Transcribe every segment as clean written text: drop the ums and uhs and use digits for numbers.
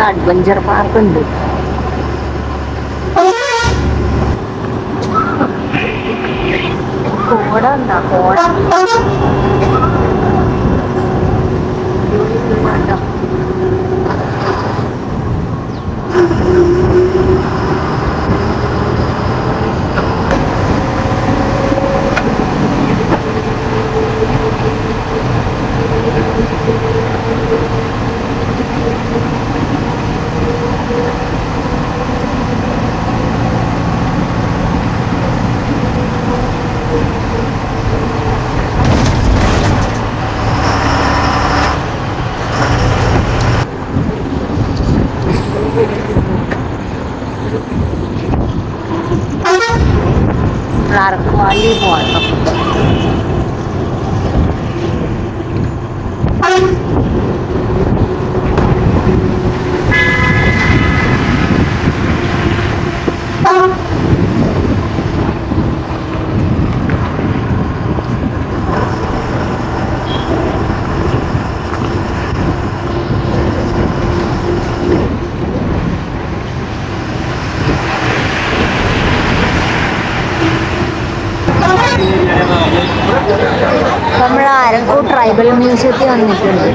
Adventure park ഉണ്ട്. കോട ഉണ്ടാ കോട അരക്കുവാലി പോകണം. നമ്മൾ ആലങ്കോട് ട്രൈബൽ മ്യൂസിയത്തിൽ വന്നിട്ടുണ്ട്.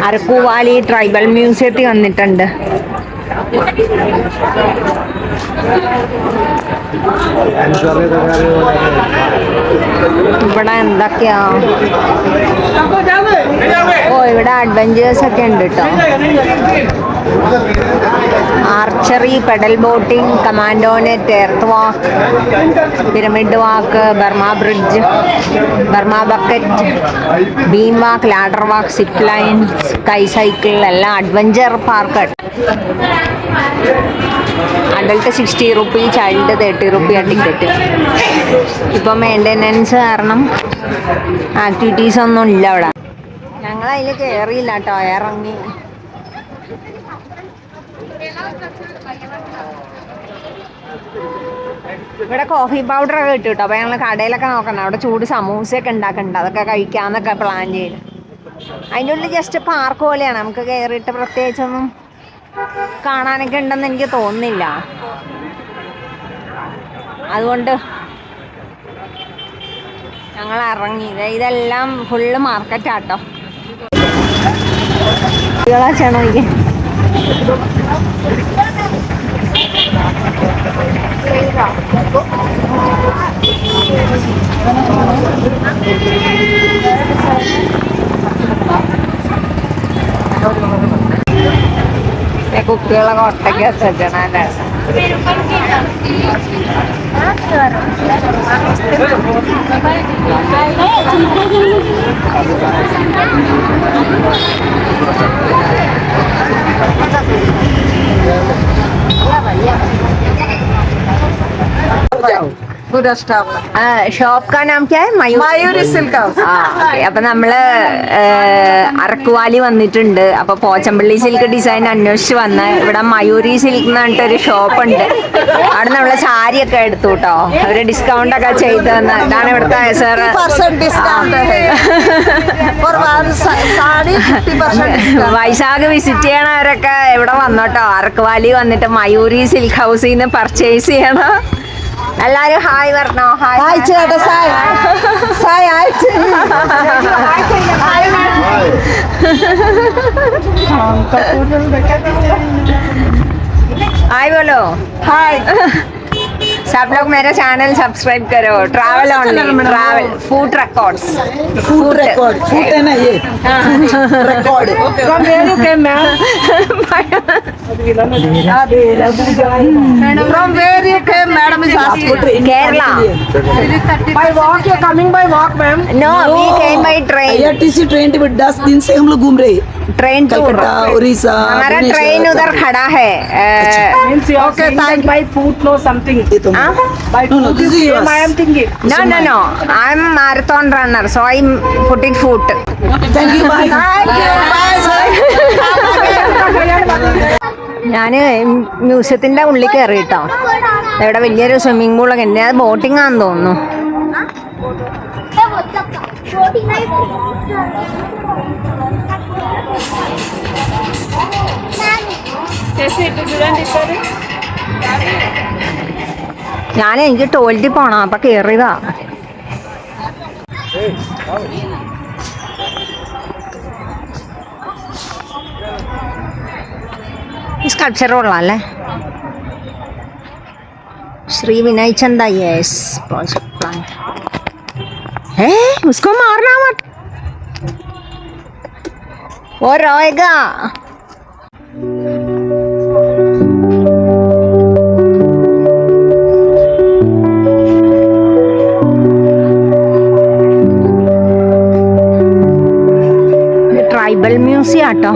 അരക്കുവാലി ട്രൈബൽ മ്യൂസിയത്തിൽ വന്നിട്ടുണ്ട്. ഇവിടെ എന്തൊക്കെയാ, ഇവിടെ അഡ്വഞ്ചേഴ്സ് ഒക്കെ ഉണ്ട് കേട്ടോ. Archery, pedal boating, commando net, earth walk, pyramid walk, Burma bridge, Burma bucket, beam walk, ladder walk, zip line, sky cycle എല്ലാം adventure park. Adult 60 rupee, child 30 റുപ്പിയാണ് ടിക്കറ്റ്. ഇപ്പം മെയിൻ്റെനൻസ് കാരണം ആക്ടിവിറ്റീസ് ഒന്നും ഇല്ല അവിടെ. ഞങ്ങൾ അതിൽ കയറിയില്ല കേട്ടോ, ഇറങ്ങി. ഇവിടെ കോഫി പൗഡർ ഒക്കെ കിട്ടും കേട്ടോ. അപ്പോൾ ഞങ്ങൾ കടയിലൊക്കെ നോക്കണം, അവിടെ ചൂട് സമൂസയൊക്കെ ഉണ്ടാക്കുന്നുണ്ട്, അതൊക്കെ കഴിക്കാമെന്നൊക്കെ പ്ലാൻ ചെയ്ത്. അതിൻ്റെ ഉള്ളിൽ ജസ്റ്റ് പാർക്ക് പോലെയാണ്, നമുക്ക് കയറിയിട്ട് പ്രത്യേകിച്ചൊന്നും കാണാനൊക്കെ ഉണ്ടെന്ന് എനിക്ക് തോന്നുന്നില്ല. അതുകൊണ്ട് ഞങ്ങൾ ഇറങ്ങി. ഇതെല്ലാം ഫുള്ള് മാർക്കറ്റാട്ടോ. ണോ എനിക്ക് കുട്ടികളൊക്കെ ഒട്ടയ്ക്ക് വെച്ചേക്കണല്ലേ. ഷോപ്പ് കാ നാം ക്യാ ഹൈ? Mayuri silk house. അപ്പൊ നമ്മള് അരക്കുവാലി വന്നിട്ടുണ്ട്. അപ്പൊ പോച്ചമ്പള്ളി സിൽക്ക് ഡിസൈൻ അന്വേഷിച്ച് വന്ന് ഇവിടെ മയൂരി സിൽക്ക് എന്ന് പറഞ്ഞിട്ടൊരു ഷോപ്പ് ഉണ്ട്. അവിടെ നമ്മള് സാരി ഒക്കെ എടുത്തു കേട്ടോ. അവര് ഡിസ്കൗണ്ട് ഒക്കെ ചെയ്ത് തന്ന. ഇതാണ് ഇവിടുത്തെ സാർ. വൈശാഖ് വിസിറ്റ് ചെയ്യണവരൊക്കെ ഇവിടെ വന്നോട്ടോ. അരക്കുവാലി വന്നിട്ട് മയൂരി സിൽക്ക് ഹൗസിൽ നിന്ന് പർച്ചേസ് ചെയ്യണം. എല്ലാരും ഹായ് പറഞ്ഞോ. ഹായ് ചേട്ടാ. हाय बोलो. हाय. सब लोग मेरा चैनल सब्सक्राइब करो. Travel only, travel, food records. Food record, food है ना ये record. From where you came, ma'am? From where you came, madam? Is asking. Kerala. By walk you coming by walk, ma'am? No, we came by train. IRTC train में 10 दिन से हम लोग घूम रहे हैं. Train tour, Orissa. हमारा ट्रेन उधर खड़ा है. Okay, thank you. By food no something. By food I am thinking. No. I am marathon runner, so I am putting food. Thank you. Bye. Thank you. Bye. ഞാൻ മ്യൂസിയത്തിൻ്റെ ഉള്ളിൽ കയറി കേട്ടോ. ഇവിടെ വലിയൊരു സ്വിമ്മിംഗ് പൂളൊക്കെ ഉണ്ട്. അത് ബോട്ടിംഗ് ആണെന്ന് തോന്നുന്നു. എനിക്ക് ടോയ്ലറ്റിൽ പോണം, അപ്പൊ കേറിയതാ. സ്കൾപ്ചർ കൊള്ളാല്ലേ. श्री विनय चंदा, यस प्रोजेक्ट प्लान है, उसको मारना मत, वो रोएगा. ट्राइबल म्यूजिയം ആട്ടോ.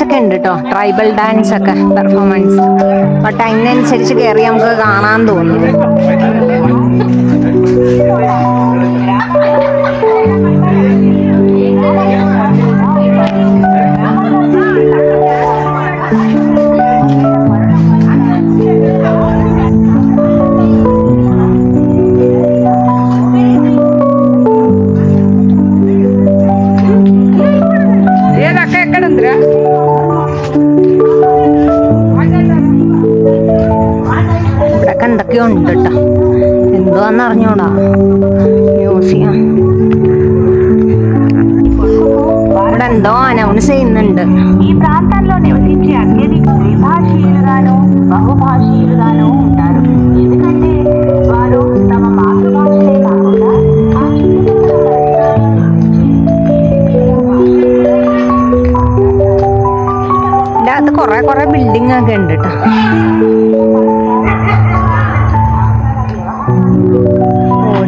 ഒക്കെ ഉണ്ട് കേട്ടോ, ട്രൈബൽ ഡാൻസ് ഒക്കെ പെർഫോമൻസ്. ബട്ട് അതിനനുസരിച്ച് കയറി നമുക്ക് കാണാൻ തോന്നുന്നു. എന്തൊക്കെയോ ഉണ്ട് കേട്ടോ, എന്തുവാന്ന് അറിഞ്ഞൂടാ. മ്യൂസിയം ഇവിടെ എന്തോ അനൗൺസ് ചെയ്യുന്നുണ്ട്. ఈ ప్రాంతాల్లో నివసించే అత్యధిక ద్విభాషీయులుగాను బహుభాషీయులుగాను ఉంటారు. ఎందుకంటే వారు తమ మాతృభాషలే కాకుండా ഇതിനകത്ത് കുറെ ബിൽഡിംഗ് ഒക്കെ ഉണ്ട് കേട്ടോ.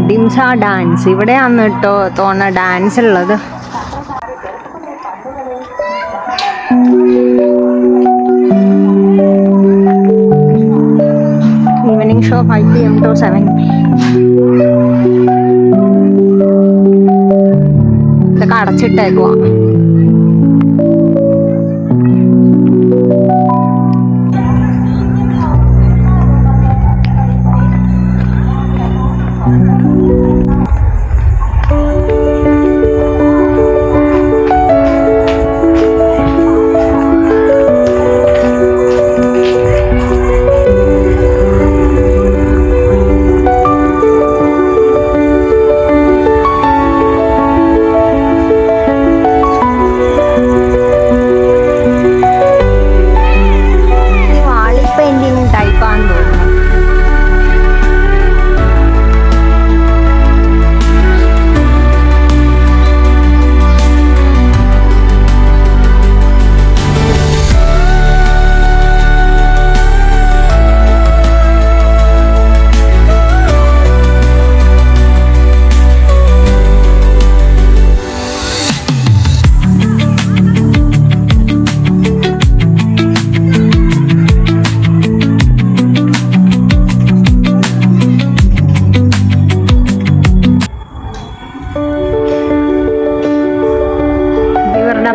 ഡിംസ ഡാൻസ് ഇവിടെയാണ് കേട്ടോ തോന്നുന്ന ഡാൻസ് ഉള്ളത്. Evening show 5 PM to 7. ഇതൊക്കെ അടച്ചിട്ടേക്കുവാ.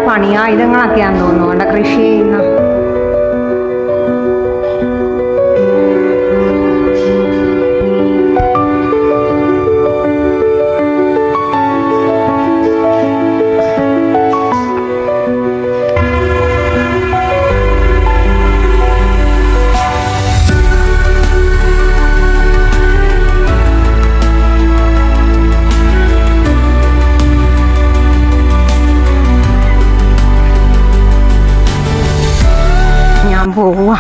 പണിയായുധങ്ങളൊക്കെയാന്ന് തോന്നുന്നു അവിടെ കൃഷി ചെയ്യുന്ന. പോവാ,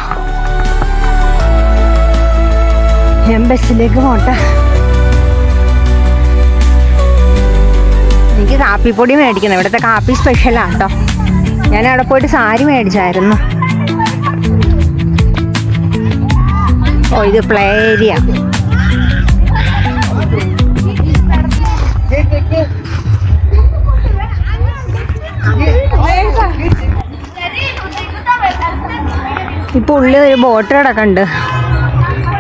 ഞാൻ ബസ്സിലേക്ക് പോട്ടെ. എനിക്ക് കാപ്പിപ്പൊടി മേടിക്കണം, ഇവിടുത്തെ കാപ്പി സ്പെഷ്യലാട്ടോ. ഞാൻ അവിടെ പോയിട്ട് സാരി മേടിച്ചായിരുന്നു. ഓ ഇത് പ്ലേ ഏരിയ. ഇപ്പൊ ഉള്ളിൽ ഒരു ബോട്ട് കിടക്കുന്നുണ്ട്.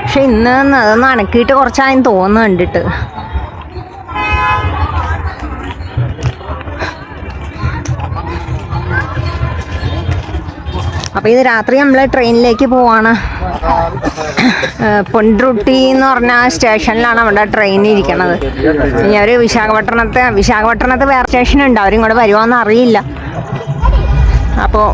പക്ഷെ ഇന്ന് അതൊന്ന് അനക്കിയിട്ട് കുറച്ചായും തോന്നുന്നു കണ്ടിട്ട്. അപ്പോൾ ഇത് രാത്രി നമ്മൾ ട്രെയിനിലേക്ക് പോവാണ്. പൊൻട്രുട്ടി എന്ന് പറഞ്ഞ സ്റ്റേഷനിലാണ് നമ്മുടെ ട്രെയിൻ ഇരിക്കണത്. ഇനി അവർ വിശാഖപട്ടണത്ത് വേറെ സ്റ്റേഷൻ ഉണ്ട്, അവരിങ്ങോട്ട് വരുമോയെന്ന് അറിയില്ല. അപ്പോൾ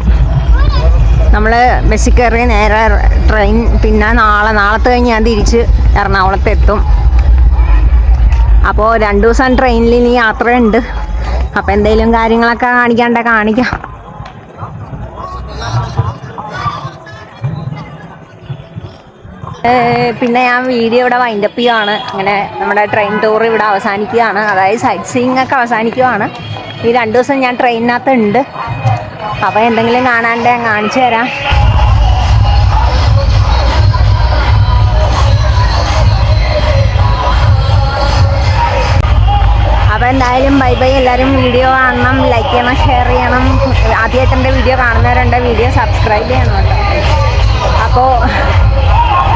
നമ്മൾ ബസ്സിൽ കയറി നേരെ ട്രെയിൻ, പിന്നെ നാളത്തെ കഴിഞ്ഞ് ഞാൻ തിരിച്ച് എറണാകുളത്ത് എത്തും. അപ്പോൾ 2 ദിവസം ട്രെയിനിൽ ഇനി യാത്രയുണ്ട്. അപ്പോൾ എന്തെങ്കിലും കാര്യങ്ങളൊക്കെ കാണിക്കാം. പിന്നെ ഞാൻ വീഡിയോ ഇവിടെ വൈൻഡപ്പ് ചെയ്യുകയാണ്. ഇങ്ങനെ നമ്മുടെ ട്രെയിൻ ടൂർ ഇവിടെ അവസാനിക്കുകയാണ്. അതായത് സൈറ്റ് സീയിങ് ഒക്കെ അവസാനിക്കുകയാണ്. ഈ 2 ദിവസം ഞാൻ ട്രെയിനിനകത്ത് ഉണ്ട്. അപ്പോൾ എന്തെങ്കിലും കാണാണ്ട് ഞാൻ കാണിച്ചു തരാം. അപ്പോൾ എന്തായാലും ബൈ ബൈ. എല്ലാവരും വീഡിയോ കാണണം, ലൈക്ക് ചെയ്യണം, ഷെയർ ചെയ്യണം. ആദ്യമായിട്ട് എൻ്റെ വീഡിയോ കാണുന്നവരുണ്ട്, വീഡിയോ സബ്സ്ക്രൈബ് ചെയ്യണം കേട്ടോ. അപ്പോൾ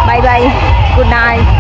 ബൈ ബൈ, ഗുഡ് നൈറ്റ്.